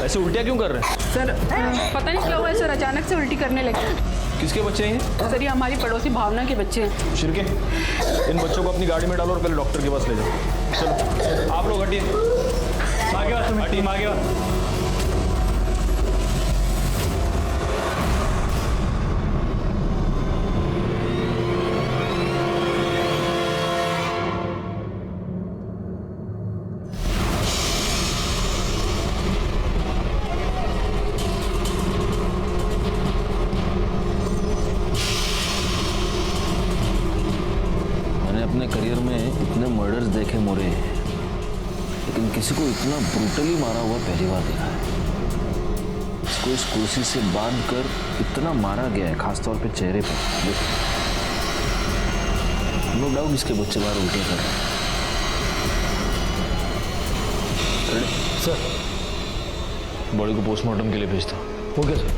ऐसे उल्टियाँ क्यों कर रहे हैं? सर पता नहीं क्या हुआ है सर, अचानक से उल्टी करने लगे। किसके बच्चे हैं? सर ये हमारी पड़ोसी भावना के बच्चे हैं। शिरके, इन बच्चों को अपनी गाड़ी में डालो और पहले डॉक्टर के पास ले जाओ। चलो आप लोग हटिए, हटिए आगे। अपने करियर में इतने मर्डर्स देखे मोरे, लेकिन किसी को इतना ब्रूटली मारा हुआ पहली बार देखा है। इसको इस कुर्सी से बांध कर इतना मारा गया है, खासतौर पे चेहरे पे। नो डाउट इसके बच्चे बाहर उल्टे कर रहे हैं। सर बॉडी को पोस्टमार्टम के लिए भेजता। Okay sir.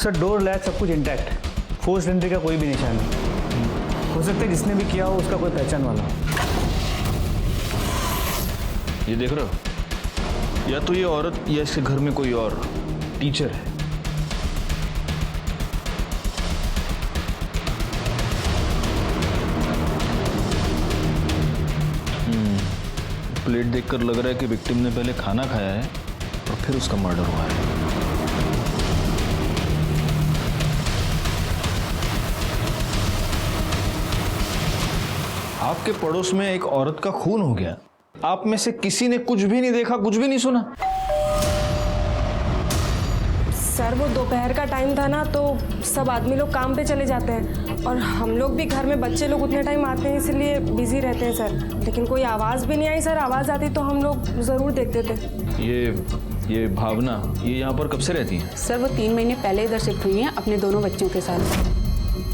Sir door latch सब कुछ इंटैक्ट, फोर्स एंट्री का कोई भी निशान नहीं। हो सकता है जिसने भी किया हो उसका कोई पहचान वाला हो। ये देख रहे हो, या तो ये औरत या इसके घर में कोई और टीचर है। प्लेट देखकर लग रहा है कि विक्टिम ने पहले खाना खाया है और फिर उसका मर्डर हुआ है। आपके पड़ोस में एक औरत का खून हो गया, आप में से किसी ने कुछ भी नहीं देखा, कुछ भी नहीं सुना? सर वो दोपहर का टाइम था ना, तो सब आदमी लोग काम पे चले जाते हैं और हम लोग भी घर में बच्चे लोग उतने टाइम आते हैं, इसलिए बिजी रहते हैं सर। लेकिन कोई आवाज़ भी नहीं आई सर, आवाज़ आती तो हम लोग ज़रूर देखते थे। ये भावना, ये यहाँ पर कब से रहती है? सर वो 3 महीने पहले इधर शिफ्ट हुई हैं अपने दोनों बच्चों के साथ।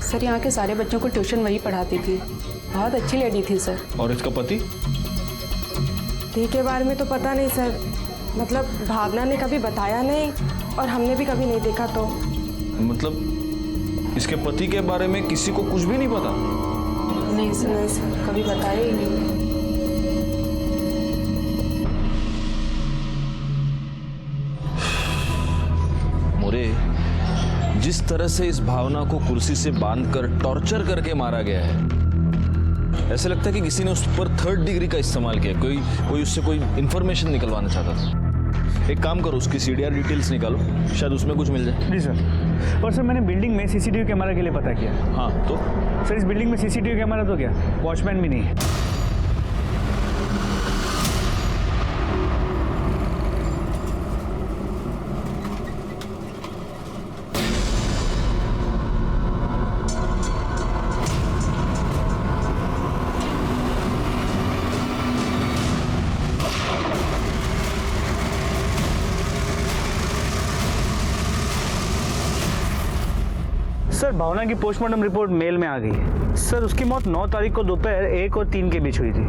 सर यहाँ के सारे बच्चों को ट्यूशन वही पढ़ाती थी, बहुत अच्छी लेडी थी सर। और इसका पति? पति के बारे में तो पता नहीं सर, मतलब भावना ने कभी बताया नहीं और हमने भी कभी नहीं देखा। तो मतलब इसके पति के बारे में किसी को कुछ भी नहीं पता? नहीं सर, कभी बताया ही नहीं। मोरे, जिस तरह से इस भावना को कुर्सी से बांधकर टॉर्चर करके मारा गया है, ऐसे लगता है कि किसी ने उस पर 3rd डिग्री का इस्तेमाल किया। कोई उससे कोई इंफॉर्मेशन निकलवाना चाहता था। एक काम करो, उसकी CDR डिटेल्स निकालो, शायद उसमें कुछ मिल जाए। जी सर। और सर मैंने बिल्डिंग में CCTV कैमरा के लिए पता किया। हाँ तो सर इस बिल्डिंग में CCTV कैमरा तो क्या, वॉचमैन भी नहीं है। सर भावना की पोस्टमार्टम रिपोर्ट मेल में आ गई है। सर उसकी मौत 9 तारीख को दोपहर 1 और 3 के बीच हुई थी।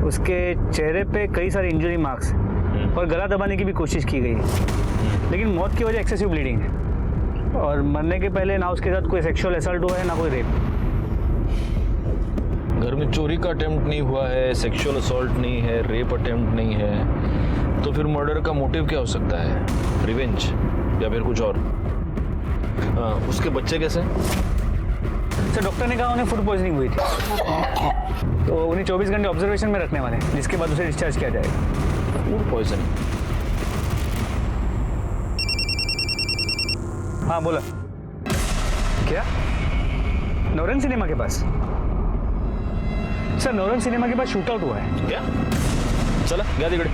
उसके चेहरे पे कई सारे इंजरी मार्क्स और गला दबाने की भी कोशिश की गई, लेकिन मौत की वजह एक्सेसिव ब्लीडिंग है। और मरने के पहले ना उसके साथ कोई सेक्सुअल असल्ट हुआ है ना कोई रेप। घर में चोरी का अटेम्प्ट नहीं हुआ है, सेक्सुअल असॉल्ट नहीं है, रेप अटेम्प्ट नहीं है, तो फिर मर्डर का मोटिव क्या हो सकता है? रिवेंज या फिर कुछ और? उसके बच्चे कैसे? सर डॉक्टर ने कहा उन्हें फूड पॉइजनिंग हुई थी, तो उन्हें 24 घंटे ऑब्जर्वेशन में रखने वाले हैं, जिसके बाद उसे डिस्चार्ज किया जाएगा। Food poisoning? हाँ बोला। क्या? नौरंग सिनेमा के पास? सर नौरंग सिनेमा के पास शूट आउट हुआ है। क्या? चला गया दिगड़े।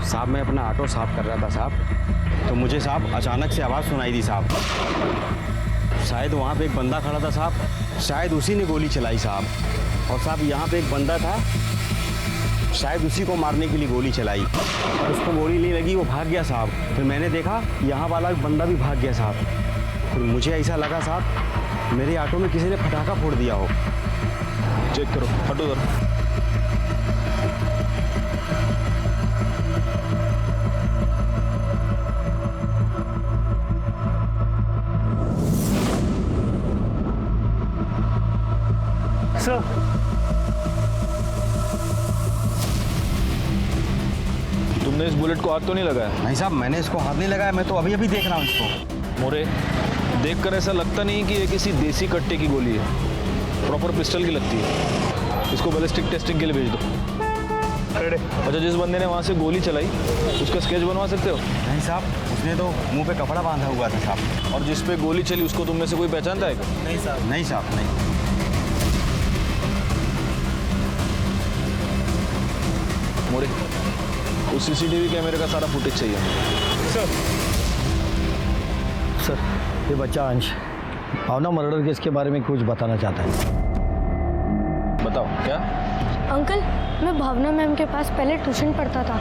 साहब मैं अपना ऑटो साफ कर रहा था साहब, तो मुझे साहब अचानक से आवाज़ सुनाई दी साहब। शायद वहाँ पे एक बंदा खड़ा था साहब, शायद उसी ने गोली चलाई साहब। और साहब यहाँ पे एक बंदा था, शायद उसी को मारने के लिए गोली चलाई और उसको गोली नहीं लगी, वो भाग गया साहब। फिर मैंने देखा यहाँ वाला एक बंदा भी भाग गया साहब। फिर मुझे ऐसा लगा साहब मेरे ऑटो में किसी ने पटाखा फोड़ दिया हो। चेक करो, हटो जरा। सर तुमने इस बुलेट को हाथ तो नहीं लगाया? नहीं साहब, मैंने इसको हाथ नहीं लगाया, मैं तो अभी अभी देख रहा हूँ इसको। मोरे, देखकर ऐसा लगता नहीं कि ये किसी देसी कट्टे की गोली है, प्रॉपर पिस्टल की लगती है। इसको बैलिस्टिक टेस्टिंग के लिए भेज दो। अच्छा, जिस बंदे ने वहाँ से गोली चलाई उसका स्केच बनवा सकते हो? नहीं साहब, उसने तो मुंह पे कपड़ा बांधा हुआ था साहब। और जिस पे गोली चली उसको तुम में से कोई पहचानता है क्या? नहीं साहब, नहीं साहब, नहीं। मोरे, उस सीसीटीवी कैमरे का सारा फुटेज चाहिए मुझे। सर, ये बच्चा अंश भावना मर्डर केस के बारे में कुछ बताना चाहता है। बताओ क्या? अंकल, मैं भावना मैम के पास पहले ट्यूशन पढ़ता था,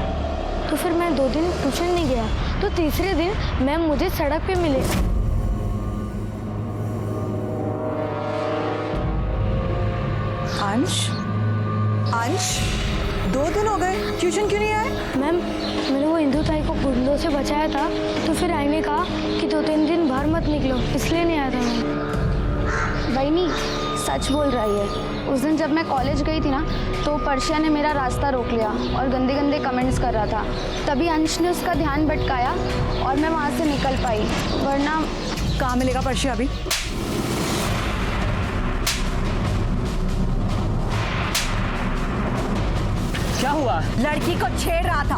तो फिर मैं 2 दिन ट्यूशन नहीं गया, तो तीसरे दिन मैम मुझे सड़क पे मिले। अंश, अंश, 2 दिन हो गए, ट्यूशन क्यों नहीं आए? मैम, मैंने वो इंदु ताई को गुंडों से बचाया था, तो फिर आई ने कहा कि 2-3 दिन बाहर मत निकलो, इसलिए नहीं आया था मैम। बहनी सच बोल रही है। उस दिन जब मैं कॉलेज गई थी ना, तो पर्शिया ने मेरा रास्ता रोक लिया और गंदे गंदे कमेंट्स कर रहा था। तभी अंश ने उसका ध्यान भटकाया और मैं वहाँ से निकल पाई, वरना। कहाँ मिलेगा पर्शिया अभी? क्या हुआ? लड़की को छेड़ रहा था।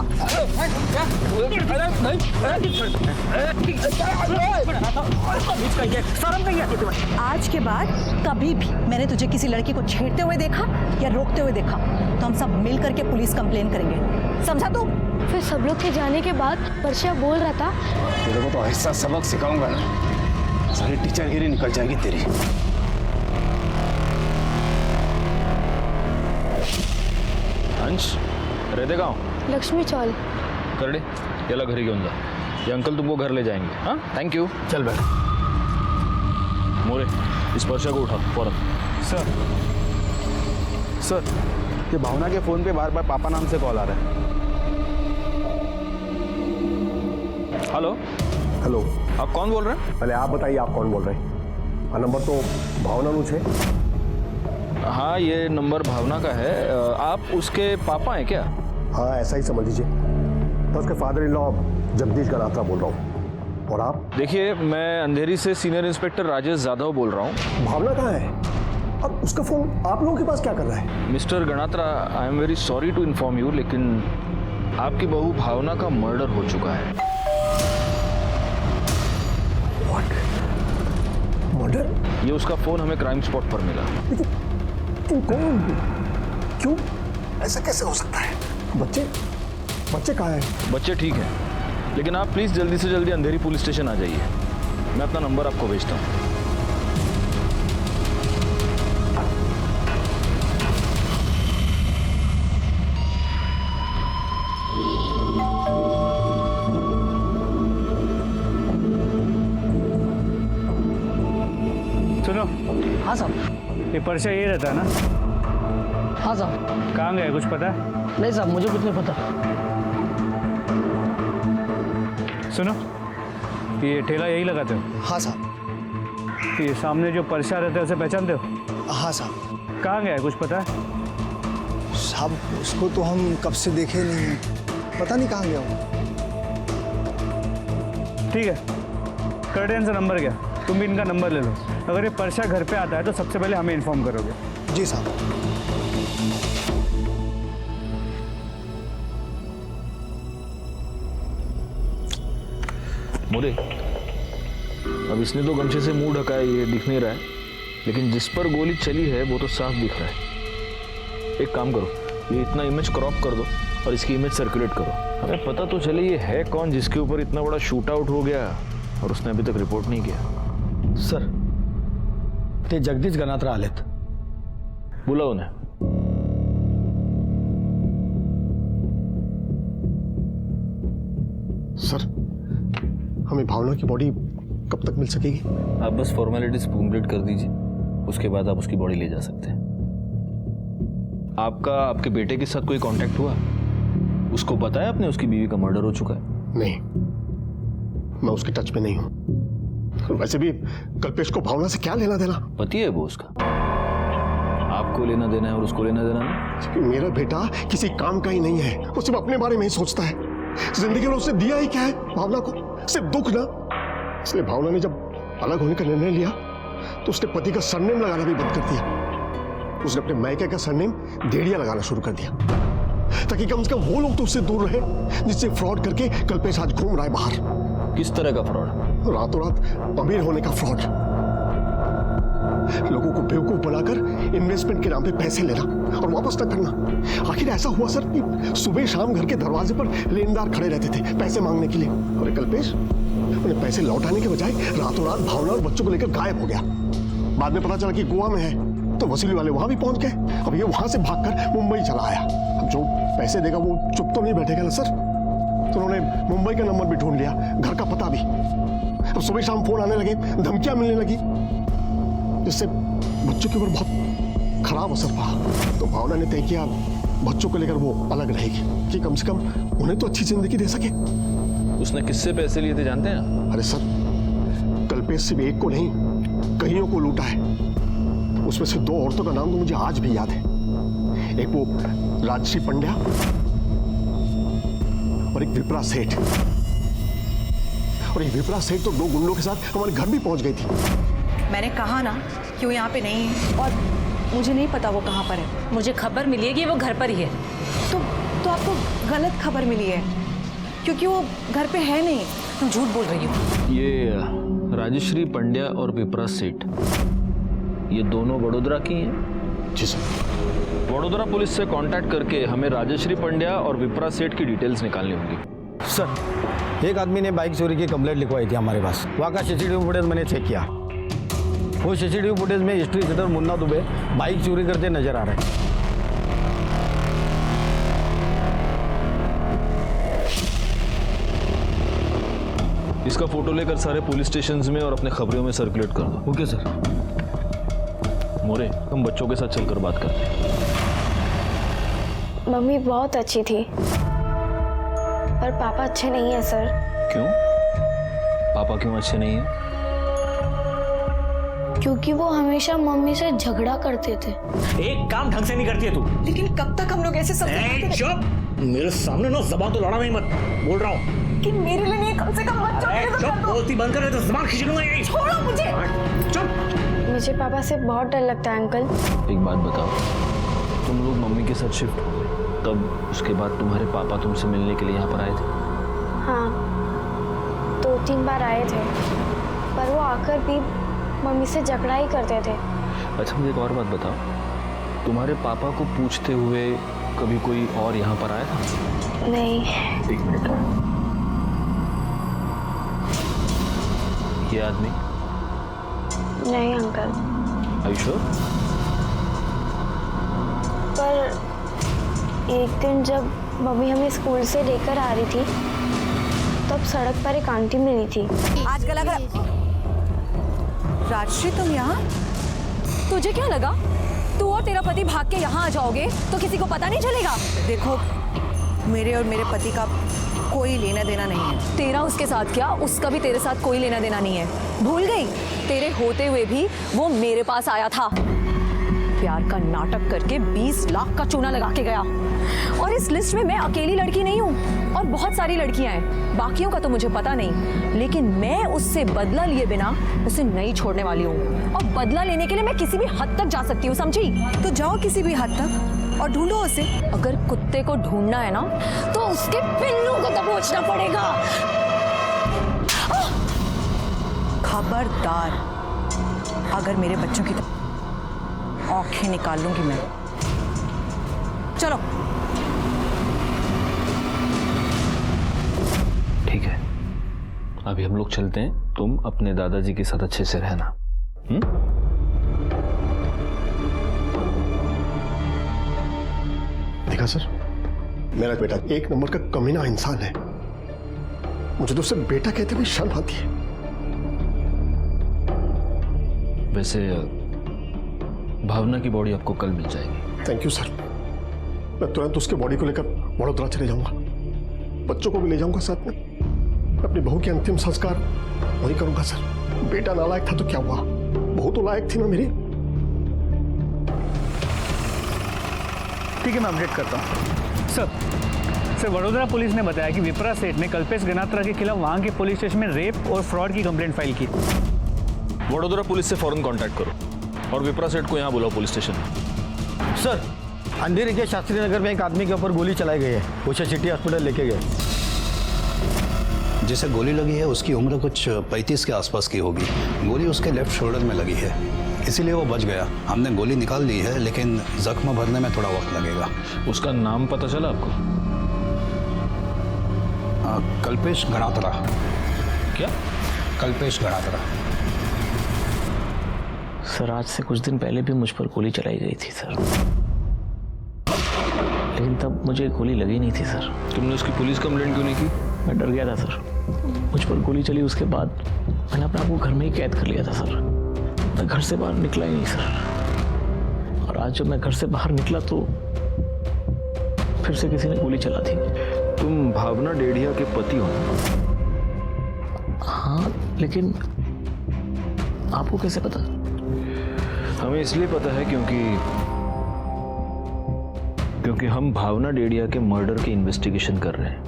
आज के बाद कभी भी मैंने तुझे किसी लड़की को छेड़ते हुए देखा या रोकते हुए देखा तो हम सब मिल करके पुलिस कंप्लेन करेंगे, समझा तू? फिर सब लोग के जाने के बाद पर्शिया बोल रहा था, तेरे को तो ऐसा सबक सिखाऊंगा ना, सारी टीचरगिरी निकल जाएगी तेरी। अंश, रहते गाँव? लक्ष्मी चौल। करडे, याला घरी घेऊन जा। ये अंकल तुमको घर ले जाएंगे। हाँ, थैंक यू। चल बैठ। मोरे, इस पर्चा को उठा फौरन। सर, ये भावना के फ़ोन पे बार बार पापा नाम से कॉल आ रहा है। हेलो। हेलो, आप कौन बोल रहे हैं? पहले आप बताइए आप कौन बोल रहे हैं? हाँ, नंबर तो भावना नु छे। हाँ, ये नंबर भावना का है। आप उसके पापा हैं क्या? हाँ, ऐसा ही समझ लीजिए। तो उसके father in law Jagdish Ganatra बोल रहा हूँ। और आप? देखिए, मैं अंधेरी से सीनियर इंस्पेक्टर राजेश जाधव बोल रहा हूँ। भावना कहाँ है? अब उसका फोन आप लोगों के पास क्या कर रहा है? Mister Ganatra, I am very sorry to inform you, लेकिन आपकी बहू भावना का मर्डर हो चुका है। व्हाट? मर्डर? ये उसका फोन हमें क्राइम स्पॉट पर मिला। लेकिन कौन? क्यों? ऐसा कैसे हो सकता है? बच्चे कहाँ हैं? बच्चे ठीक हैं, लेकिन आप प्लीज जल्दी से जल्दी अंधेरी पुलिस स्टेशन आ जाइए। मैं अपना नंबर आपको भेजता हूँ। सुनो। हाँ साहब। ये पर्चा ये रहता है ना? हाँ साहब। कहाँ गया, कुछ पता है? नहीं साहब, मुझे कुछ नहीं पता। सुनो, ये ठेला यही लगाते हो? हाँ साहब। ये सामने जो पर्चा रहता है उसे पहचानते हो? हाँ साहब। कहाँ गया है, कुछ पता है? साहब, उसको तो हम कब से देखे नहीं, पता नहीं कहाँ गया वो। ठीक है, कर्टेन से नंबर गया, तुम भी इनका नंबर ले लो। अगर ये पर्चा घर पे आता है तो सबसे पहले हमें इन्फॉर्म करोगे। जी साहब। मोरे, अब इसने तो गमछे से मुंह ढका है, ये दिख नहीं रहा है, लेकिन जिस पर गोली चली है वो तो साफ दिख रहा है। एक काम करो, ये इतना इमेज क्रॉप कर दो और इसकी इमेज सर्कुलेट करो। हमें पता तो चले ये है कौन जिसके ऊपर इतना बड़ा शूट आउट हो गया और उसने अभी तक रिपोर्ट नहीं किया। सर, ते जगदीश गणात्रा आलेत। बुलाओ उन्हें। सर, हमें भावना की बॉडी कब तक मिल सकेगी? आप बस फॉर्मेलिटीज कंप्लीट कर दीजिए, उसके बाद आप उसकी बॉडी ले जा सकते हैं। आपका आपके बेटे के साथ कोई कांटेक्ट हुआ? उसको बताया आपने उसकी बीवी का मर्डर हो चुका है? नहीं, मैं उसके टच में नहीं हूं। वैसे भी कल्पेश को भावना से क्या लेना देना? पति है वो उसका। आप आपको लेना देना है और उसको लेना देना नहीं? कि मेरा बेटा किसी काम का ही नहीं है, वो सिर्फ अपने बारे में ही सोचता है। जिंदगी में उसने दिया ही क्या है भावना को? सिर्फ दुख ना। इसलिए भावना ने जब अलग होने का निर्णय लिया तो उसने पति का सरनेम लगाना भी बंद कर दिया। उसने अपने मायके का सरनेम डेढ़िया लगाना शुरू कर दिया, ताकि कम से कम वो लोग तो उससे दूर रहे जिससे फ्रॉड करके कल्पेश आज घूम रहा है बाहर। किस तरह का फ्रॉड? रातों रात अमीर होने का फ्रॉड, लोगों को बेवकूफ बनाकर इन्वेस्टमेंट के नाम पे पैसे लेना और वापस न करना। आखिर ऐसा हुआ सर कि सुबह शाम घर के दरवाजे पर लेनदार खड़े रहते थे पैसे मांगने के लिए, और कल्पेश उन्हें पैसे लौटाने के बजाय रातों रात भावना और बच्चों को लेकर गायब हो गया। बाद में पता चला कि गोवा में है, तो वसूली वाले वहां भी पहुंच गए। अब ये वहां से भागकर मुंबई चला आया। अब जो पैसे देगा वो चुप तो नहीं बैठेगा ना सर, तो उन्होंने मुंबई का नंबर भी ढूंढ लिया, घर का पता भी। अब सुबह शाम फोन आने लगे, धमकियां मिलने लगी, जिससे बच्चों के ऊपर बहुत खराब असर पड़ा। तो भावना ने तय किया बच्चों को लेकर वो अलग रहेगी, कि कम से कम उन्हें तो अच्छी जिंदगी दे सके। उसने किससे पैसे लिए थे जानते हैं? अरे सर, कल्पेश सिर्फ एक को नहीं, कईयों को लूटा है। उसमें से 2 औरतों का नाम तो मुझे आज भी याद है। एक वो राजश्री पंड्या और एक विप्रा सेठ। और ये विप्रा सेठ तो 2 गुंडों के साथ हमारे घर भी पहुंच गई थी। मैंने कहा ना कि वो यहाँ पे नहीं है, और मुझे नहीं पता वो कहाँ पर है। मुझे खबर मिली है कि वो घर पर ही है। तो आपको गलत खबर मिली है, क्योंकि वो घर पे है नहीं। तुम झूठ बोल रही हो। ये राजश्री पंड्या और विप्रा सेठ, ये दोनों वडोदरा की हैं? जी सर। वडोदरा पुलिस से कांटेक्ट करके हमें राजश्री पंड्या और विप्रा सेठ की डिटेल्स निकालनी होगी। सर, एक आदमी ने बाइक चोरी की कंप्लेंट लिखवाई थी हमारे पास। वहाँ का सीसीटीवी फुटेज मैंने चेक किया। वो सीसीटीवी फुटेज में history sheeter Munna Dubey bike चोरी करते नजर आ रहे हैं। इसका फोटो लेकर सारे पुलिस स्टेशंस में और अपने खबरों में सर्कुलेट कर दो। Okay sir. मोरे, हम बच्चों के साथ चलकर बात करते हैं। मम्मी बहुत अच्छी थी, पर पापा अच्छे नहीं है सर। क्यों? पापा क्यों अच्छे नहीं हैं? क्योंकि वो हमेशा मम्मी से झगड़ा करते थे। एक काम ढंग से नहीं करती है तू। लेकिन कब तक हम लोग ऐसे सब चुप! मेरे सामने ना जबान तो लड़ा नहीं मत। बोल रहा हूँ कि मेरे लिए नहीं, कम से कम बच्चों चुप! बोलती बंद कर, तो जबान खींच लूंगा यही। छोड़ो मुझे। चुप! मुझे पापा से बहुत डर लगता है अंकल। एक बात बताओ, तुम लोग मम्मी के साथ शिफ्ट हो गए, तब उसके बाद तुम्हारे पापा तुमसे मिलने के लिए यहाँ पर आए थे? हाँ, 2-3 बार आए थे, पर वो आकर भी मम्मी से झगड़ा ही करते थे। अच्छा, मुझे एक और बात बताओ, तुम्हारे पापा को पूछते हुए कभी कोई और यहाँ पर आया था? नहीं। एक मिनट, ये आदमी? नहीं अंकल। Are you sure? पर एक दिन जब मम्मी हमें स्कूल से लेकर आ रही थी, तब सड़क पर एक आंटी मिली थी। आजकल अगर राजश्री तुम यहाँ, तुझे क्या लगा तू और तेरा पति भाग के यहाँ आ जाओगे तो किसी को पता नहीं चलेगा? देखो, मेरे और मेरे पति का कोई लेना देना नहीं है। तेरा उसके साथ क्या, उसका भी तेरे साथ कोई लेना देना नहीं है। भूल गई? तेरे होते हुए भी वो मेरे पास आया था, प्यार का नाटक करके 20 लाख का चूना लगा के गया। और इस लिस्ट में मैं अकेली लड़की नहीं हूँ, और बहुत सारी लड़कियां हैं। बाकियों का तो मुझे पता नहीं, लेकिन मैं उससे बदला लिए बिना उसे नहीं छोड़ने वाली हूँ। और बदला लेने के लिए मैं किसी भी हद तक जा सकती हूँ, समझी? तो जाओ किसी भी हद तक और ढूंढो उसे। अगर कुत्ते को ढूंढना है ना, तो उसके पिल्लू को दबोचना पड़ेगा। खबरदार, अगर मेरे बच्चों की आंखें निकाल लूंगी मैं। चलो। ठीक है, अभी हम लोग चलते हैं, तुम अपने दादाजी के साथ अच्छे से रहना। देखा सर, मेरा बेटा एक नंबर का कमीना इंसान है। मुझे तो उससे बेटा कहते हुए शर्म आती है। वैसे भावना की बॉडी आपको कल मिल जाएगी। Thank you sir. मैं तुरंत उसके बॉडी को लेकर वडोदरा चले जाऊंगा, बच्चों को भी ले जाऊंगा साथ में। अपनी बहू के अंतिम संस्कार वही करूंगा सर। बेटा नालायक था तो क्या हुआ, बहू तो लायक थी ना मेरी। ठीक है, मैं अपडेट करता हूँ। सर वडोदरा पुलिस ने बताया कि विप्रा सेठ ने कल्पेश गणात्रा के खिलाफ वहाँ के पुलिस स्टेशन में रेप और फ्रॉड की कंप्लेंट फाइल की। वडोदरा पुलिस से फौरन कांटेक्ट करो और विप्रा सेठ को यहाँ बुलाओ पुलिस स्टेशन। सर, अंधेरी के शास्त्री नगर में एक आदमी के ऊपर गोली चलाई गई है, उसे सिटी हॉस्पिटल लेके गए। जिसे गोली लगी है उसकी उम्र कुछ 35 के आसपास की होगी। गोली उसके लेफ्ट शोल्डर में लगी है, इसीलिए वो बच गया। हमने गोली निकाल ली है, लेकिन जख्म भरने में थोड़ा वक्त लगेगा। उसका नाम पता चला आपको? कल्पेश गणात्रा। क्या? कल्पेश गणात्रा। सर, आज से कुछ दिन पहले भी मुझ पर गोली चलाई गई थी सर, लेकिन तब मुझे गोली लगी नहीं थी सर। तुमने उसकी पुलिस कंप्लेंट क्यों नहीं की? मैं डर गया था सर, मुझ पर गोली चली उसके बाद मैंने अपने आप को घर में ही कैद कर लिया था सर। मैं घर से बाहर निकला ही नहीं सर, और आज जब मैं घर से बाहर निकला तो फिर से किसी ने गोली चला दी। तुम भावना डेढ़िया के पति हो? हाँ, लेकिन आपको कैसे पता? हमें इसलिए पता है क्योंकि हम भावना डेढ़िया के मर्डर की इन्वेस्टिगेशन कर रहे हैं।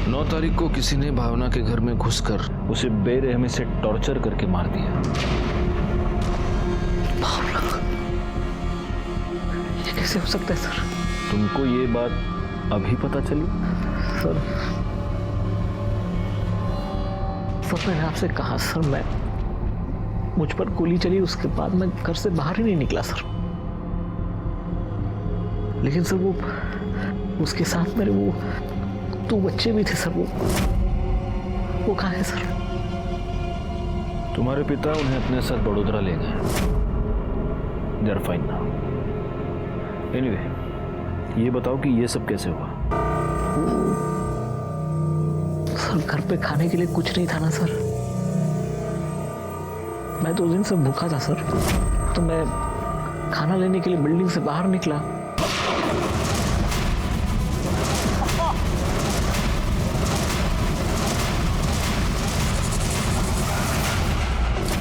9 तारीख को किसी ने भावना के घर में घुसकर उसे बेरहमी से टॉर्चर करके मार दिया। ये कैसे हो सकता है सर? तुमको ये बात अभी पता चली? सर मैंने आपसे कहा सर, मैं मुझ पर गोली चली उसके बाद मैं घर से बाहर ही नहीं निकला सर। लेकिन सर उसके साथ मेरे वो 2 बच्चे भी थे सर, वो कहाँ है सर? तुम्हारे पिता उन्हें अपने साथ बड़ोदरा ले गए। They are fine now. Anyway, ये बताओ कि ये सब कैसे हुआ? सर, घर पे खाने के लिए कुछ नहीं था ना सर। मैं 2 दिन से भूखा था सर, तो मैं खाना लेने के लिए बिल्डिंग से बाहर निकला।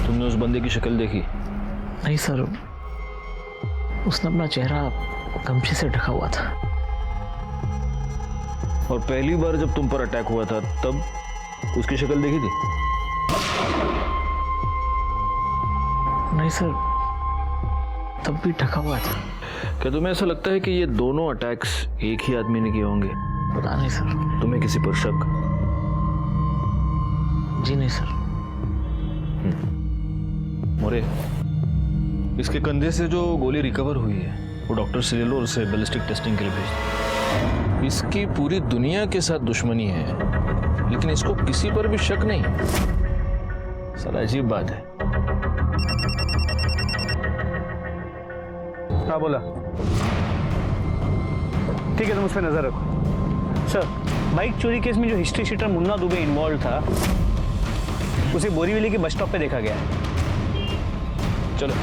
तुमने उस बंदे की शक्ल देखी? नहीं सर, उसने अपना चेहरा गमछे से ढका हुआ था। और पहली बार जब तुम पर अटैक हुआ था तब उसकी शक्ल देखी थी? नहीं सर, तब भी ढका हुआ था। क्या तुम्हें ऐसा लगता है कि ये दोनों अटैक्स एक ही आदमी ने किए होंगे? पता नहीं सर। तुम्हें किसी पर शक? जी नहीं सर। मोरे, इसके कंधे से जो गोली रिकवर हुई है वो डॉक्टर से ले लो और उसे बैलिस्टिक टेस्टिंग के लिए भेज दो। इसकी पूरी दुनिया के साथ दुश्मनी है, लेकिन इसको किसी पर भी शक नहीं। साला अजीब बात है। हाँ बोला। ठीक है, तुम उस पर नजर रखो। सर, बाइक चोरी केस में जो history sheeter Munna Dubey involve था उसे बोरीवली के बस स्टॉप पे देखा गया है। चलो।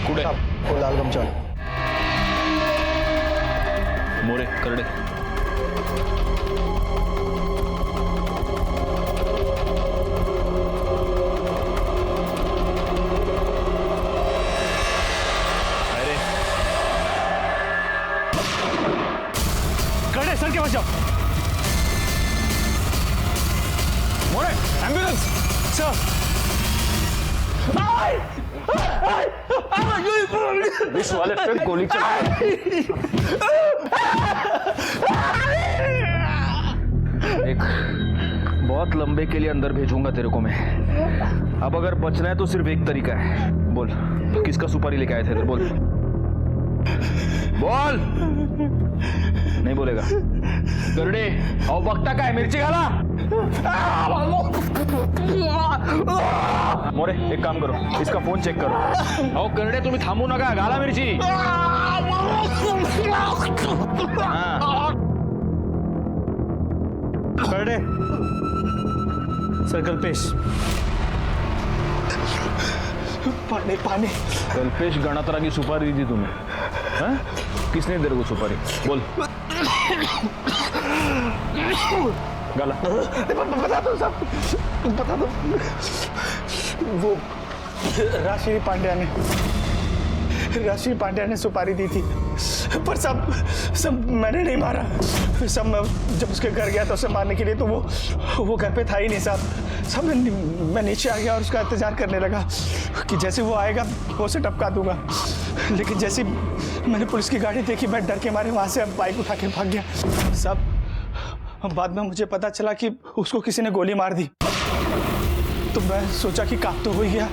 कुड़े वो लाल गमछा मोरे करड़े। अरे करड़े सर के पास जाओ। मोरे, एम्बुलेंस सर। इस वाले पे गोली एक बहुत लंबे के लिए अंदर भेजूंगा तेरे को मैं। अब अगर बचना है तो सिर्फ एक तरीका है। बोल, किसका सुपारी लेके आए थे? बोल बोल। नहीं बोलेगा? गरुड़े और बकता का है, मिर्ची खाला। मोरे, एक काम करो, इसका फोन चेक करो। और करडे तुम्ही थांबू नका, घाला मिरची। करडे सर, कल्पेश। पानी पानी। कल्पेश गणात्रा की सुपारी दी थी तुम्हें? हाँ? किसने तेरे को सुपारी? बोल। गाला। बता दो साहब, बता दो। वो राशि पांड्या ने सुपारी दी थी, पर सब मैंने नहीं मारा। सब मैं जब उसके घर गया तो उसे मारने के लिए, तो वो घर पे था ही नहीं साहब। मैं नीचे आ गया और उसका इंतजार करने लगा कि जैसे वो आएगा वो उसे टपका दूंगा। लेकिन जैसे मैंने पुलिस की गाड़ी देखी, मैं डर के मारे वहाँ से बाइक उठा के भाग गया साहब। बाद में मुझे पता चला कि उसको किसी ने गोली मार दी। तो मैं सोचा कि काम तो हो ही गया,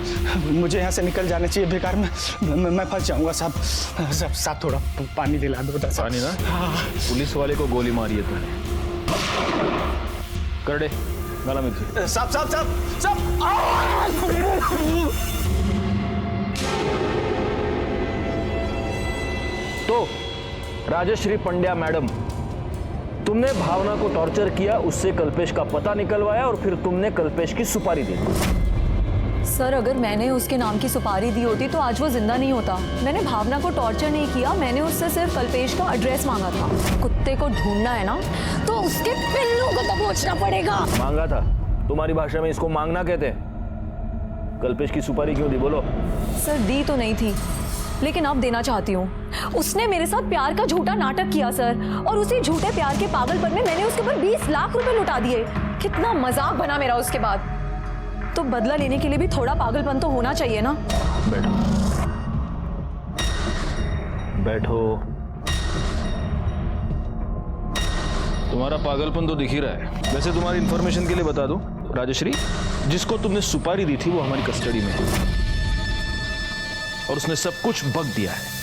मुझे यहाँ से निकल जाना चाहिए, बेकार में मैं फंस जाऊंगा साहब। साहब थोड़ा पानी दिला दो। पानी ना? पुलिस वाले को गोली मारी है तूने। कर दे गला मिर्ची। साहब तो राजश्री पंड्या मैडम, तुमने भावना को टॉर्चर किया, उससे कल्पेश का पता निकलवाया और फिर तुमने कल्पेश की सुपारी दी। सर अगर मैंने उसके नाम की सुपारी दी होती तो आज वो जिंदा नहीं होता। मैंने भावना को टॉर्चर नहीं किया, मैंने उससे सिर्फ कल्पेश का एड्रेस मांगा था। कुत्ते को ढूंढना है ना तो उसके पिल्लों को दबोचना पड़ेगा। मांगा था, तुम्हारी भाषा में इसको मांगना कहते हैं। कल्पेश की सुपारी क्यों दी बोलो? सर दी तो नहीं थी, लेकिन अब देना चाहती हूँ। उसने मेरे साथ प्यार का झूठा नाटक किया सर, और उसी झूठे प्यार के पागलपन में मैंने उसके ऊपर 20 लाख रुपए लुटा दिए। कितना मजाक बना मेरा उसके बाद। तो बदला लेने के लिए भी थोड़ा पागलपन तो होना चाहिए ना। बैठो बैठो। तुम्हारा पागलपन तो दिख ही रहा है। वैसे तुम्हारी इंफॉर्मेशन के लिए बता दूं, राजश्री जिसको तुमने सुपारी दी थी वो हमारी कस्टडी में है और उसने सब कुछ बक दिया है।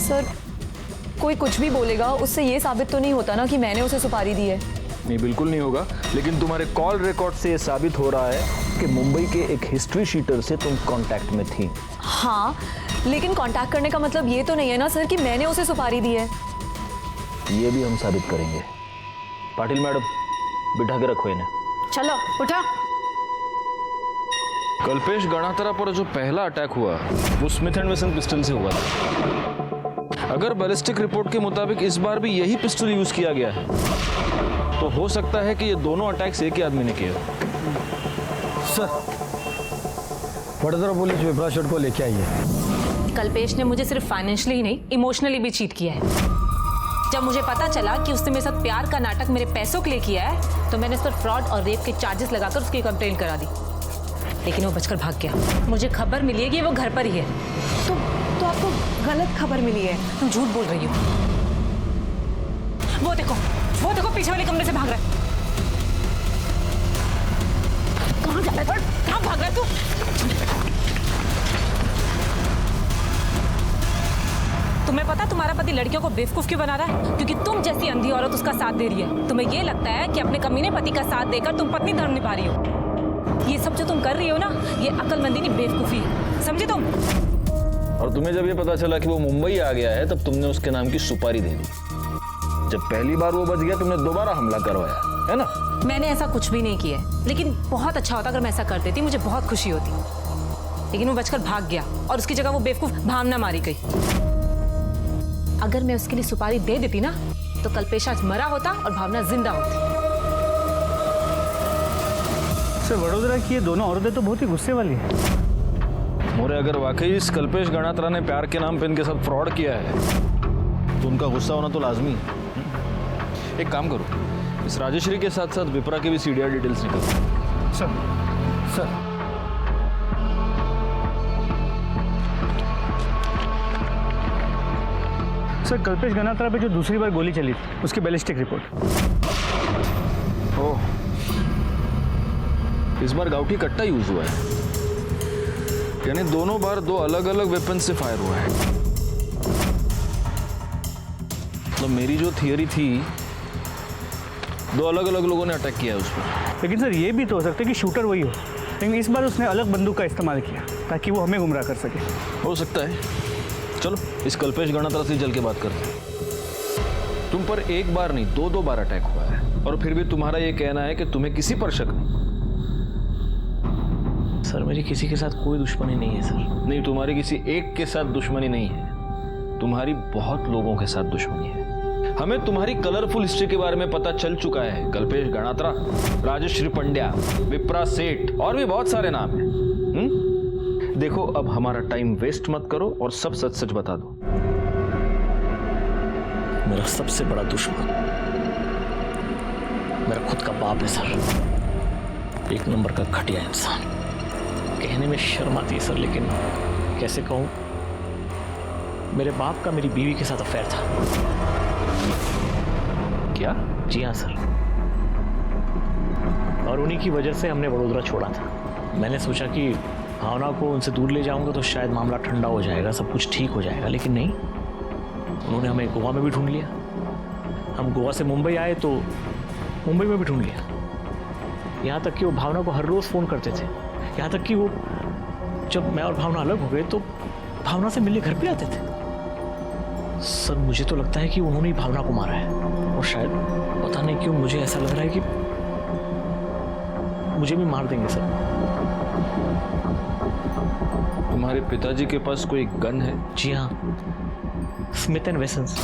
सर कोई कुछ भी बोलेगा, उससे ये साबित तो नहीं होता ना कि मैंने उसे सुपारी दी है। नहीं, बिल्कुल नहीं होगा, लेकिन तुम्हारे कॉल रिकॉर्ड से ये साबित हो रहा है कि मुंबई के एक हिस्ट्री शीटर से तुम कांटेक्ट में थी। हाँ, लेकिन कांटेक्ट करने का मतलब ये तो नहीं है ना सर कि मैंने उसे सुपारी दी है। ये भी हम साबित करेंगे। पाटिल मैडम, बिठा के रखो इन्हें। चलो उठा। कल्पेश गणात्रा पर जो पहला अटैक हुआ वो स्मिथ एंड वेसन पिस्टल से हुआ था। अगर बैलिस्टिक रिपोर्ट के मुताबिक इस बार भी यही पिस्टल यूज किया गया है तो हो सकता है कि ये दोनों अटैक्स एक ही आदमी ने किए। सर, वडोदरा पुलिस विप्रा शेठ को लेके आई है। कल्पेश ने मुझे सिर्फ फाइनेंशियली ही नहीं, इमोशनली भी चीट किया है। जब मुझे पता चला कि उसने मेरे साथ प्यार का नाटक मेरे पैसों के लिए किया है तो मैंने उस पर फ्रॉड और रेप के चार्जेस लगाकर उसकी कंप्लेंट करा दी, लेकिन वो बचकर भाग गया। मुझे खबर मिली है कि वो घर पर ही है। तो आपको गलत खबर मिली है। तुम झूठ बोल रही हो। वो देखो पीछे वाले कमरे से भाग रहा है। कहाँ जा रहा है? कहाँ भाग रहा है तू? तुम्हें पता तुम्हारा पति लड़कियों को बेवकूफ क्यों बना रहा है? क्योंकि तुम जैसी अंधी औरत उसका साथ दे रही है। तुम्हें ये लगता है कि अपने कमीने पति का साथ देकर तुम पत्नी धर्म निभा रही हो। ये सब जो तुम कर रही हो ना, ये अक्लमंदी नहीं बेवकूफी है, समझे तुम? और तुम्हें जब ये पता चला कि वो मुंबई आ गया है तब तुमने उसके नाम की सुपारी दे दी। जब पहली बार वो बच गया तुमने दोबारा हमला करवाया, है ना? मैंने ऐसा कुछ भी नहीं किया, लेकिन बहुत अच्छा होता अगर मैं ऐसा कर देती, मुझे बहुत खुशी होती। लेकिन वो बचकर भाग गया और उसकी जगह वो बेवकूफ भावना मारी गई। अगर मैं उसके लिए सुपारी दे देती ना तो कल्पेश आज मरा होता और भावना जिंदा होती। सर, वडोदरा की ये दोनों औरतें तो बहुत ही गुस्से वाली है। मोरे, अगर वाकई इस कल्पेश गणात्रा ने प्यार के नाम पे इनके साथ फ्रॉड किया है तो उनका गुस्सा होना तो लाजमी है। एक काम करो, इस राजश्री के साथ साथ विप्रा के भी सीडीआर डिटेल्स निकालो। सर सर, कल्पेश गणात्रा पे जो दूसरी बार गोली चली थी उसकी बैलिस्टिक रिपोर्ट। ओह, इस बार गाउठी कट्टा यूज हुआ है, यानी दोनों बार दो अलग अलग वेपन से फायर हुआ है। तो मेरी जो थियरी थी, दो अलग अलग लोगों ने अटैक किया है उस पर। लेकिन सर, ये भी तो हो सकता है कि शूटर वही हो, लेकिन इस बार उसने अलग बंदूक का इस्तेमाल किया ताकि वो हमें गुमराह कर सके। हो सकता है। चलो इस कल्पेश गणात्रा से चल के बात करते हैं। तुम पर एक बार नहीं, दो बार अटैक हुआ है और फिर भी तुम्हारा ये कहना है कि तुम्हें किसी पर शक नहीं। सर, मेरी किसी के साथ कोई दुश्मनी नहीं है सर। नहीं, तुम्हारी किसी एक के साथ दुश्मनी नहीं है, तुम्हारी बहुत लोगों के साथ दुश्मनी है। हमें तुम्हारी कलरफुल हिस्ट्री के बारे में पता चल चुका है। कल्पेश गणात्रा, राजश्री पंड्या, विप्रा सेठ और भी बहुत सारे नाम हैं। देखो, अब हमारा टाइम वेस्ट मत करो और सब सच सच बता दो। मेरा सबसे बड़ा दुश्मन मेरा खुद का बाप है सर। एक नंबर का घटिया इंसान। कहने में शर्म आती है सर, लेकिन कैसे कहूं, मेरे बाप का मेरी बीवी के साथ अफेयर था। क्या? जी हाँ सर, और उन्हीं की वजह से हमने वडोदरा छोड़ा था। मैंने सोचा कि भावना को उनसे दूर ले जाऊंगा तो शायद मामला ठंडा हो जाएगा, सब कुछ ठीक हो जाएगा, लेकिन नहीं, उन्होंने हमें गोवा में भी ढूंढ लिया। हम गोवा से मुंबई आए तो मुंबई में भी ढूंढ लिया। यहाँ तक कि वो भावना को हर रोज़ फ़ोन करते थे। यहाँ तक कि वो जब मैं और भावना अलग हो गए तो भावना से मिलने घर पे आते थे। सर मुझे तो लगता है कि उन्होंने ही भावना को मारा है, और शायद पता नहीं क्यों मुझे ऐसा लग रहा है कि मुझे भी मार देंगे सर। तुम्हारे पिताजी के पास कोई गन है? जी हाँ, स्मिथ एंड वेसन्स,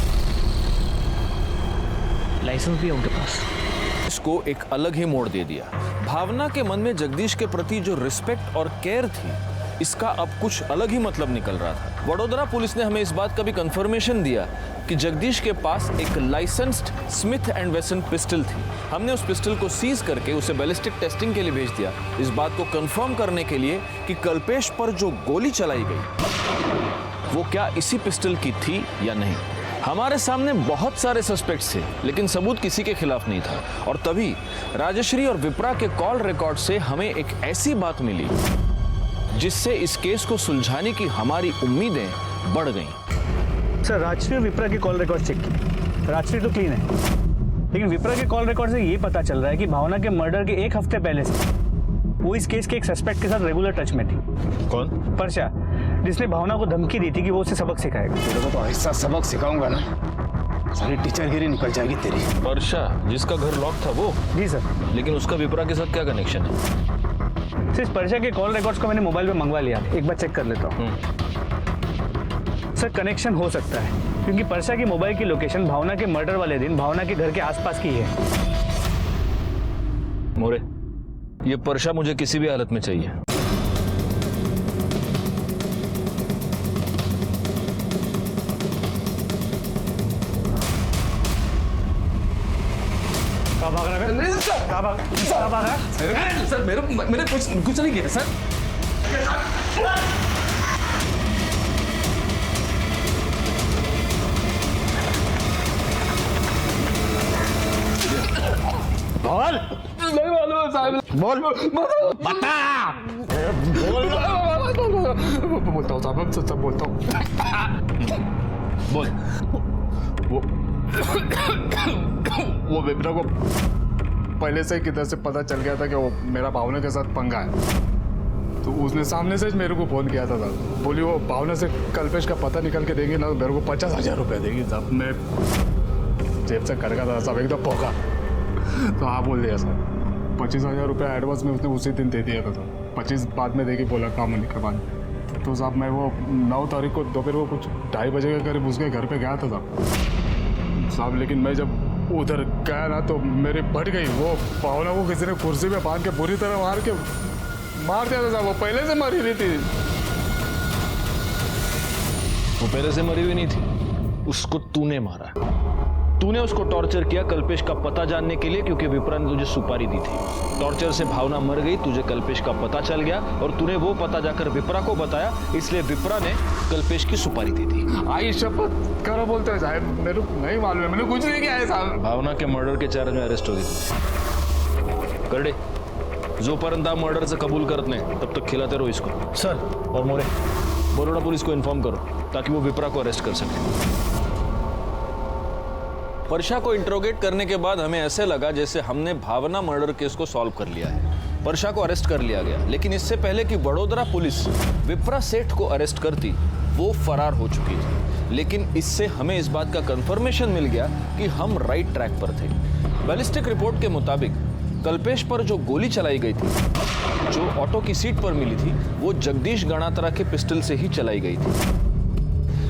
लाइसेंस भी है उनके पास। इसको एक अलग ही मोड़ दे दिया। भावना के मन में जगदीश के प्रति जो रिस्पेक्ट और केयर थी, इसका अब कुछ अलग ही मतलब निकल रहा था। वडोदरा पुलिस ने हमें इस बात का भी कंफर्मेशन दिया कि जगदीश के पास एक लाइसेंस्ड स्मिथ एंड वेसन पिस्टल थी। हमने उस पिस्टल को सीज करके उसे बैलिस्टिक टेस्टिंग के लिए भेज दिया, इस बात को कंफर्म करने के लिए कि कल्पेश पर जो गोली चलाई गई वो क्या इसी पिस्टल की थी या नहीं। हमारे सामने बहुत सारे सस्पेक्ट्स थे, लेकिन सबूत किसी के खिलाफ नहीं था। और तभी राजश्री और विप्रा के कॉल रिकॉर्ड से हमें एक ऐसी बात मिली जिससे इस केस को सुलझाने की हमारी उम्मीदें बढ़ गईं। सर, राजश्री और विप्रा की कॉल रिकॉर्ड चेक की। राजश्री तो क्लीन है, लेकिन विप्रा के कॉल रिकॉर्ड से ये पता चल रहा है कि भावना के मर्डर के एक हफ्ते पहले से वो इस केस के एक सस्पेक्ट के साथ रेगुलर टच में थी। कौन? परशा, जिसने भावना को धमकी दी थी कि वो उसे सबक सिखाएगा। तेरे को तो ऐसा सबक सिखाऊंगा ना, सारी टीचरगिरी निकल जाएगी तेरी। परशा, जिसका घर लॉक था वो? जी सर। लेकिन उसका विप्रा के साथ क्या कनेक्शन है? सिर्फ परशा के कॉल रिकॉर्ड्स को मैंने मोबाइल पे मंगवा लिया, एक बार चेक कर लेता हूँ। सर, कनेक्शन हो सकता है क्योंकि परशा की मोबाइल की लोकेशन भावना के मर्डर वाले दिन भावना के घर के आसपास की है। मोरे, ये परशा मुझे किसी भी हालत में चाहिए। सर मैंने कुछ नहीं किया सर। बोल, नहीं मालूम साहब। बोल, बता। बोलता हूँ साहब, सब बोलता हूँ। बोल। वो विप्रा को पहले से किधर से पता चल गया था कि वो मेरा भावना के साथ पंगा है, तो उसने सामने से मेरे को फोन किया था साहब। बोली वो भावना से कल्पेश का पता निकल के देंगे ना, मेरे को 50,000 रुपये देगी साहब। मैं जेब से कड़का था साहब, एकदम पोका। तो हाँ बोल दिया सर, 25,000 रुपये एडवांस में उसने उसी दिन दे दिया था सर। 25 बाद में देगी बोला काम होने के बाद। तो साहब मैं वो 9 तारीख को दोपहर को कुछ 2:30 बजे के करीब उसके घर पे गया था साहब। लेकिन मैं जब उधर गया ना तो मेरी बढ़ गई। वो भावना को किसी ने कुर्सी पे बांध के बुरी तरह मार दिया था साहब। वो पहले से मरी हुई थी। वो पहले से मरी हुई नहीं थी, उसको तूने मारा। तूने उसको टॉर्चर किया कल्पेश का पता जानने के लिए, क्योंकि विप्रा ने तुझे सुपारी दी थी। टॉर्चर से भावना मर गई, तुझे कल्पेश का पता चल गया और तूने वो पता जाकर विप्रा को बताया, इसलिए विप्रा ने कल्पेश की सुपारी दी थी। आई शपथ करो बोलते हैं साहब, मेरे को नहीं मालूम है, मैंने कुछ नहीं किया है साहब। भावना के मर्डर के चार्ज में अरेस्ट हो गई। करडे, जोपर्यंत आप मर्डर से कबूल करत नहीं तब तक खिलाते रहो इसको। सर। और मोरे, बड़ोड़ा पुलिस को इन्फॉर्म करो ताकि वो विप्रा को अरेस्ट कर सके। परशा को इंट्रोगेट करने के बाद हमें ऐसे लगा जैसे हमने भावना मर्डर केस को सॉल्व कर लिया है। परशा को अरेस्ट कर लिया गया, लेकिन इससे पहले कि वडोदरा पुलिस विप्रा सेठ को अरेस्ट करती, वो फरार हो चुकी थी। लेकिन इससे हमें इस बात का कंफर्मेशन मिल गया कि हम राइट ट्रैक पर थे। बैलिस्टिक रिपोर्ट के मुताबिक कल्पेश पर जो गोली चलाई गई थी, जो ऑटो की सीट पर मिली थी, वो जगदीश गणात्रा के पिस्टल से ही चलाई गई थी।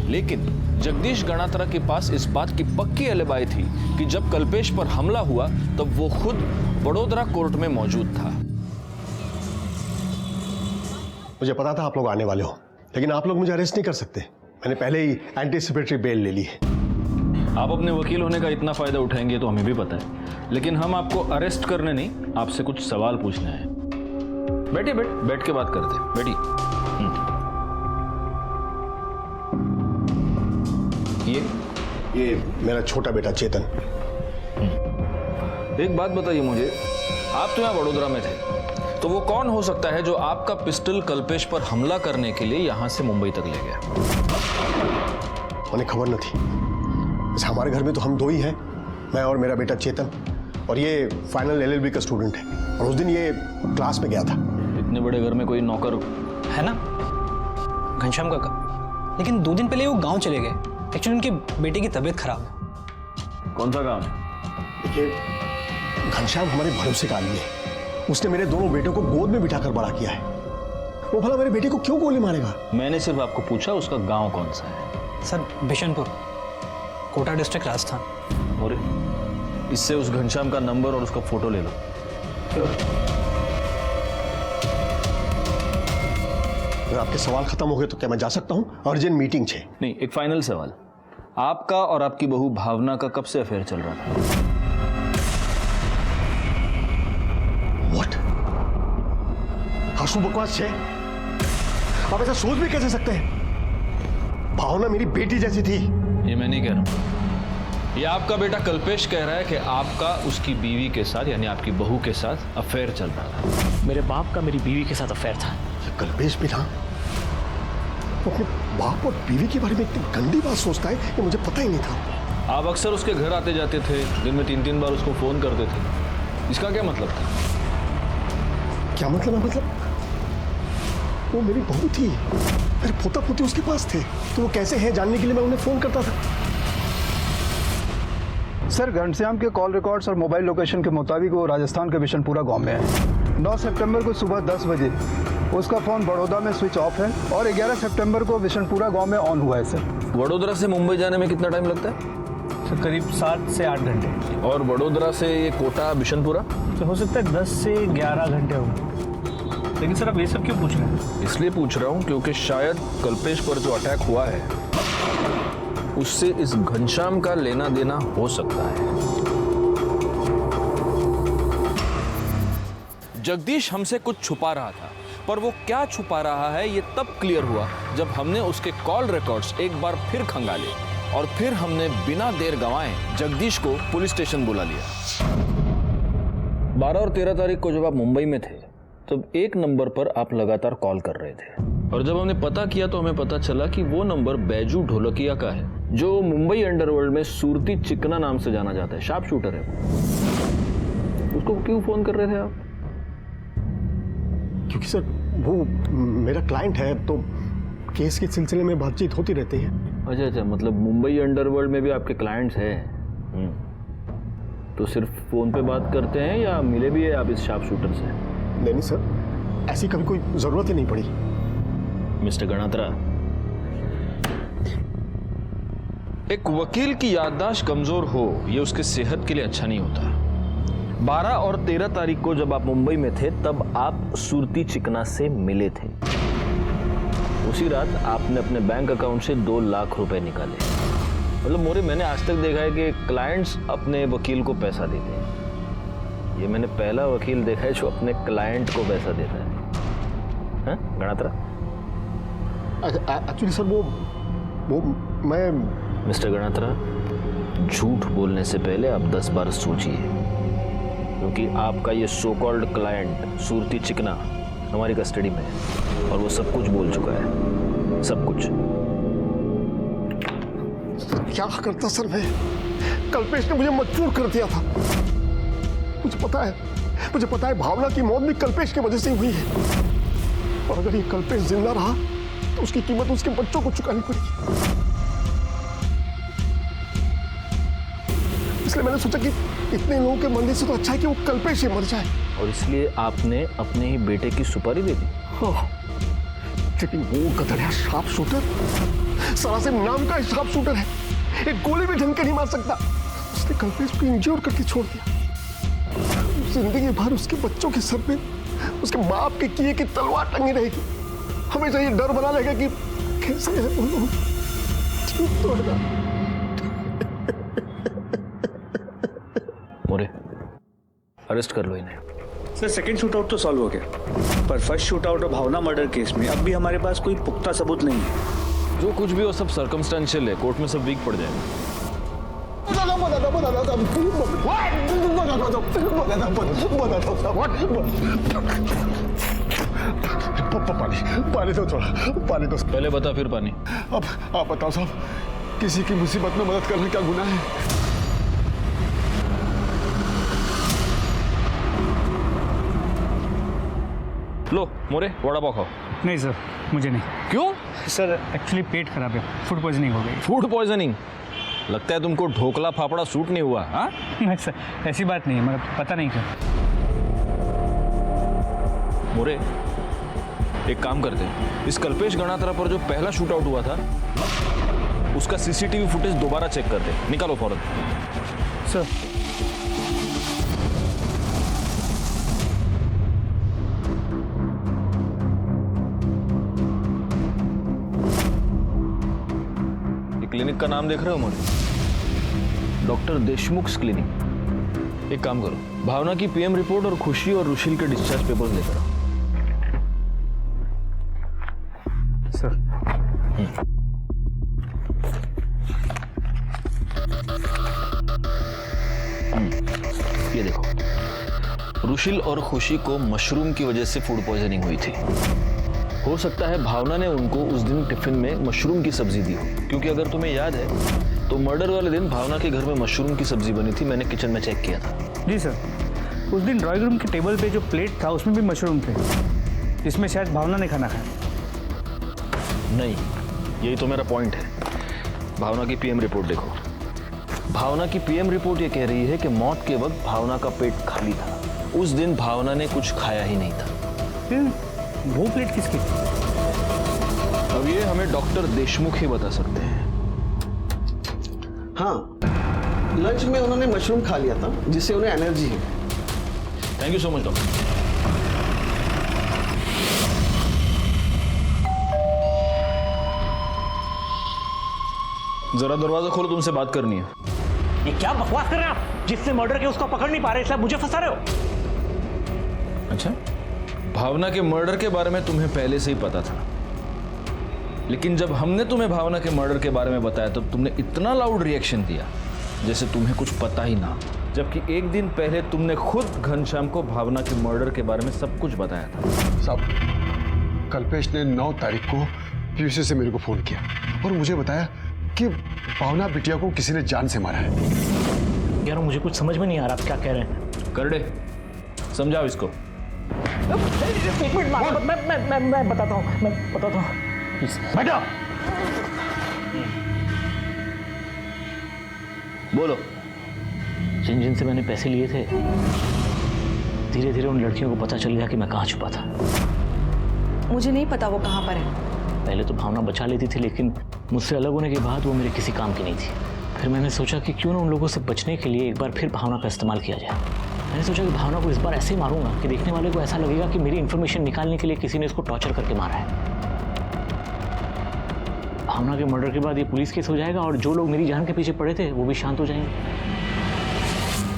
लेकिन जगदीश गणात्रा के पास इस बात की पक्की एलिबाई थी कि जब कल्पेश पर हमला हुआ तब वो खुद वडोदरा कोर्ट में मौजूद था। मुझे पता था आप लोग आने वाले हो, लेकिन आप लोग मुझे अरेस्ट नहीं कर सकते। मैंने पहले ही एंटीसिपेटरी बेल ले ली है। आप अपने वकील होने का इतना फायदा उठाएंगे तो हमें भी पता है, लेकिन हम आपको अरेस्ट करने नहीं, आपसे कुछ सवाल पूछने हैं। बैठिए, बैठ के बात करते हैं। बैठिए। ये मेरा छोटा बेटा चेतन। एक बात बताइए मुझे, आप तो यहाँ वडोदरा में थे, तो वो कौन हो सकता है जो आपका पिस्टल कल्पेश पर हमला करने के लिए यहाँ से मुंबई तक ले गया? उन्हें खबर न थी। हमारे घर में तो हम दो ही हैं, मैं और मेरा बेटा चेतन, और ये फाइनल LLB का स्टूडेंट है, और उस दिन ये क्लास में गया था। इतने बड़े घर में कोई नौकर है ना, घनश्याम काका, लेकिन 2 दिन पहले वो गांव चले गए। एक्चुअली उनके बेटे की तबीयत खराब है। कौन सा काम है? देखिए, घनश्याम हमारे भरोसे का आदमी है। उसने मेरे दोनों बेटों को गोद में बिठाकर बड़ा किया है। वो भला मेरे बेटे को क्यों गोली मारेगा? मैंने सिर्फ आपको पूछा उसका गांव कौन सा है। Sir, Bishanpur, Kota district, Rajasthan. और इससे उस घनश्याम का नंबर और उसका फोटो ले लो। अगर आपके सवाल खत्म हो गए तो क्या मैं जा सकता हूं? अर्जेंट मीटिंग है। नहीं, एक फाइनल सवाल, आपका और आपकी बहू भावना का कब से अफेयर चल रहा था? What? आशु बकवास है। आप ऐसा सोच भी कैसे सकते हैं? भावना मेरी बेटी जैसी थी। ये मैं नहीं कह रहा हूं, ये आपका बेटा कल्पेश कह रहा है कि आपका उसकी बीवी के साथ, यानी आपकी बहू के साथ अफेयर चल रहा था। मेरे बाप का मेरी बीवी के साथ अफेयर था। कल्पेश भी था। वो अपने बाप और बीवी के बारे में इतनी गंदी बात सोचता है कि मुझे पता ही नहीं था। आप अक्सर उसके घर आते जाते थे, दिन में 3-3 बार उसको फोन करते थे। इसका क्या मतलब था? क्या मतलब है? मतलब वो मेरी बहू थी, मेरे पोता पोती उसके पास थे, तो वो कैसे हैं जानने के लिए मैं उन्हें फोन करता था। सर, घनश्याम के कॉल रिकॉर्ड्स और मोबाइल लोकेशन के मुताबिक वो राजस्थान के बिशनपुरा गांव में है। 9 सितंबर को सुबह 10 बजे उसका फ़ोन बड़ौदा में स्विच ऑफ है और 11 सितंबर को बिशनपुरा गांव में ऑन हुआ है। सर, वडोदरा से मुंबई जाने में कितना टाइम लगता है? सर, करीब 7 से 8 घंटे। और वडोदरा से ये कोटा बिशनपुरा? तो हो सकता है 10 से 11 घंटे हो। लेकिन सर, आप ये सब क्यों पूछ रहे हैं? इसलिए पूछ रहा हूँ क्योंकि शायद कल्पेश पर जो अटैक हुआ है उससे इस घनश्याम का लेना देना हो सकता है। जगदीश हमसे कुछ छुपा रहा था, पर वो क्या छुपा रहा है ये तब क्लियर हुआ जब हमने उसके कॉल रिकॉर्ड्स एक बार फिर खंगाले, और फिर हमने बिना देर गंवाए जगदीश को पुलिस स्टेशन बुला लिया। 12 और 13 तारीख को जब आप मुंबई में थे तब एक नंबर पर आप लगातार कॉल कर रहे थे, और जब हमने पता किया तो हमें पता चला कि वो नंबर बैजू ढोलकिया का है, जो मुंबई अंडरवर्ल्ड में सूरती चिकना नाम से जाना जाता है, शार्प शूटर है। उसको क्यों फोन कर रहे थे आप? क्योंकि सर वो मेरा क्लाइंट है, तो केस के सिलसिले में बातचीत होती रहती है। अच्छा, मतलब मुंबई अंडरवर्ल्ड में भी आपके क्लाइंट्स हैं? तो सिर्फ फोन पे बात करते हैं या मिले भी है आप इस शार्प शूटर से? नहीं सर, ऐसी कभी कोई जरूरत ही नहीं पड़ी। मिस्टर गणात्रा, एक वकील की याददाश्त कमजोर हो ये उसके सेहत के लिए अच्छा नहीं होता। 12 और 13 तारीख को जब आप मुंबई में थे तब आप सूरती चिकना से मिले थे। उसी रात आपने अपने बैंक अकाउंट से 2 लाख रुपए निकाले। मतलब मोरे, मैंने आज तक देखा है कि क्लाइंट्स अपने वकील को पैसा देते हैं, ये मैंने पहला वकील देखा है जो अपने क्लाइंट को पैसा देता है। गणात्रा? एक्चुअली सर वो मैं मिस्टर गणात्रा, झूठ बोलने से पहले आप 10 बार सोचिए, क्योंकि आपका ये सो कॉल्ड क्लाइंट सूरती चिकना हमारी कस्टडी में है और वो सब कुछ बोल चुका है, सब कुछ। क्या करता सर मैं? कल्पेश ने मुझे मजबूर कर दिया था। मुझे पता है भावना की मौत भी कल्पेश की वजह से हुई है, और अगर ये कल्पेश जिंदा रहा तो उसकी कीमत उसके बच्चों को चुकानी पड़ेगी। इसलिए मैंने सोचा कि इतने लोगों के मरने से तो अच्छा है कि वो कल्पेश ही मर जाए। और इसलिए आपने अपने ही बेटे की सुपारी दे दी? लेकिन वो गधड़िया शार्प शूटर, सरासिम नाम का शार्प शूटर है, एक गोली भी ढंग के नहीं मार सकता। उसने कल्पेश को इंज्योर करके छोड़ दिया। जिंदगी भर उसके बच्चों के सर पे उसके बाप के किए की तलवार टंगी रहेगी। हमेशा ये डर बना रहेगा कि कैसे है वो लोग। ठीक तो है ना? मोरे, अरेस्ट कर लो इन्हें। सर सेकंड शूटआउट तो सॉल्व हो गया, पर फर्स्ट शूटआउट और भावना मर्डर केस में अब भी हमारे पास कोई पुख्ता सबूत नहीं है। जो कुछ भी हो सब सर्कमस्टेंशियल है, कोर्ट में सब वीक पड़ जाएगा। पानी दो थोड़ा, पानी दो। पहले बता फिर पानी। अब आप बताओ साहब, किसी की मुसीबत में मदद करना क्या गुनाह है? लो मोरे, वड़ा पाव खाओ। नहीं सर, मुझे नहीं। क्यों? सर एक्चुअली पेट खराब है, फूड पॉइजनिंग हो गई। Food poisoning? लगता है तुमको ढोकला फाफड़ा सूट नहीं हुआ। हाँ नहीं सर, ऐसी बात नहीं है, मतलब पता नहीं क्या। मोरे, एक काम करते हैं, इस कल्पेश गणात्रा पर जो पहला शूट आउट हुआ था उसका सीसीटीवी फुटेज दोबारा चेक करते, निकालो फौरन। सर क्लिनिक का नाम देख रहे हो मोरे? Doctor Deshmukh clinic. एक काम करो, भावना की पीएम रिपोर्ट और खुशी और रुशील के डिस्चार्ज पेपर्स लेकर आओ। सर ये देखो, रुशील और खुशी को मशरूम की वजह से फूड पॉइजनिंग हुई थी। हो सकता है भावना ने उनको उस दिन टिफिन में मशरूम की सब्जी दी हो, क्योंकि अगर तुम्हें याद है तो मर्डर वाले दिन भावना के घर में मशरूम की सब्जी बनी थी। मैंने किचन में चेक किया था। जी सर, उस दिन ड्राइंग रूम के टेबल पे जो प्लेट था उसमें भी मशरूम थे, इसमें शायद भावना ने खाना खाया। नहीं, यही तो मेरा पॉइंट है। भावना की पीएम रिपोर्ट देखो। भावना की पीएम रिपोर्ट ये कह रही है कि मौत के वक्त भावना का पेट खाली था। उस दिन भावना ने कुछ खाया ही नहीं था। वो प्लेट किसकी? अब ये हमें डॉक्टर देशमुख ही बता सकते हैं। हाँ, लंच में उन्होंने मशरूम खा लिया था जिससे उन्हें एनर्जी है। Thank you so much doctor. जरा दरवाजा खोलो, तुमसे बात करनी है। ये क्या बकवास कर रहे हैं आप? जिसने मर्डर किया उसको पकड़ नहीं पा रहे, इसलिए मुझे फंसा रहे हो। अच्छा, भावना के मर्डर के बारे में तुम्हें पहले से ही पता था, लेकिन जब हमने तुम्हें भावना के मर्डर के बारे में बताया तब तुमने इतना लाउड रिएक्शन दिया जैसे तुम्हें कुछ पता ही ना, जबकि एक दिन पहले तुमने खुद घनश्याम को भावना के मर्डर के बारे में सब कुछ बताया था। साहब, कल्पेश ने 9 तारीख को पीयूसी से मेरे को फोन किया और मुझे बताया कि भावना बिटिया को किसी ने जान से मारा है। यार मुझे कुछ समझ में नहीं आ रहा आप क्या कह रहे हैं। करडे, समझाओ इसको। एक मिनट, मैं बताता हूँ, बैठो। बोलो। जिन जिन से मैंने पैसे लिए थे, धीरे धीरे उन लड़कियों को पता चल गया कि मैं कहाँ छुपा था। मुझे नहीं पता वो कहाँ पर है। पहले तो भावना बचा लेती थी, लेकिन मुझसे अलग होने के बाद वो मेरे किसी काम की नहीं थी। फिर मैंने सोचा कि क्यों ना उन लोगों से बचने के लिए एक बार फिर भावना का इस्तेमाल किया जाए। मैंने सोचा कि भावना को इस बार ऐसे मारूंगा कि देखने वाले को ऐसा लगेगा कि मेरी इन्फॉर्मेशन निकालने के लिए किसी ने इसको टॉर्चर करके मारा है। भावना के मर्डर के बाद ये पुलिस केस हो जाएगा और जो लोग मेरी जान के पीछे पड़े थे वो भी शांत हो जाएंगे।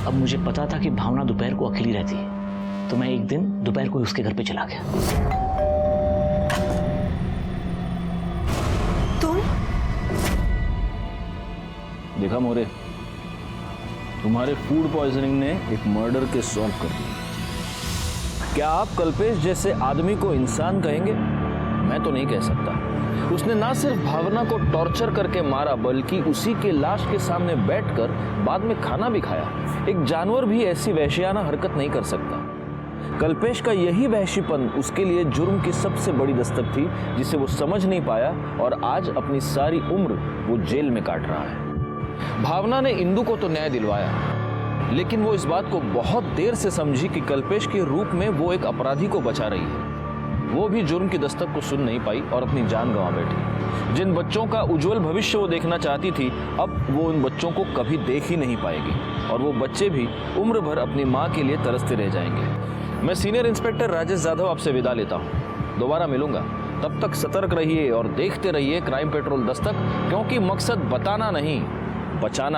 अब मुझे पता था कि भावना दोपहर को अकेली रहती है, तो मैं एक दिन दोपहर को उसके घर पे चला गया। देखा मोरे, तुम्हारे फूड पॉइजनिंग ने एक मर्डर के सॉल्व कर दिया। क्या आप कल्पेश जैसे आदमी को इंसान कहेंगे? मैं तो नहीं कह सकता। उसने ना सिर्फ भावना को टॉर्चर करके मारा, बल्कि उसी के लाश के सामने बैठकर बाद में खाना भी खाया। एक जानवर भी ऐसी वहशियाना हरकत नहीं कर सकता। कल्पेश का यही वहशीपन उसके लिए जुर्म की सबसे बड़ी दस्तक थी, जिसे वो समझ नहीं पाया और आज अपनी सारी उम्र वो जेल में काट रहा है। भावना ने इंदु को तो न्याय दिलवाया, लेकिन वो इस बात को बहुत देर से समझी कि कल्पेश के रूप में वो एक अपराधी को बचा रही है। वो भी जुर्म की दस्तक को सुन नहीं पाई और अपनी जान गंवा बैठी। जिन बच्चों का उज्जवल भविष्य वो देखना चाहती थी, अब वो उन बच्चों को कभी देख ही नहीं पाएगी और वो बच्चे भी उम्र भर अपनी माँ के लिए तरसते रह जाएंगे। मैं सीनियर इंस्पेक्टर राजेश जाधव आपसे विदा लेता हूँ। दोबारा मिलूंगा तब तक सतर्क रहिए और देखते रहिए क्राइम पेट्रोल दस्तक, क्योंकि मकसद बताना नहीं, बचाना है।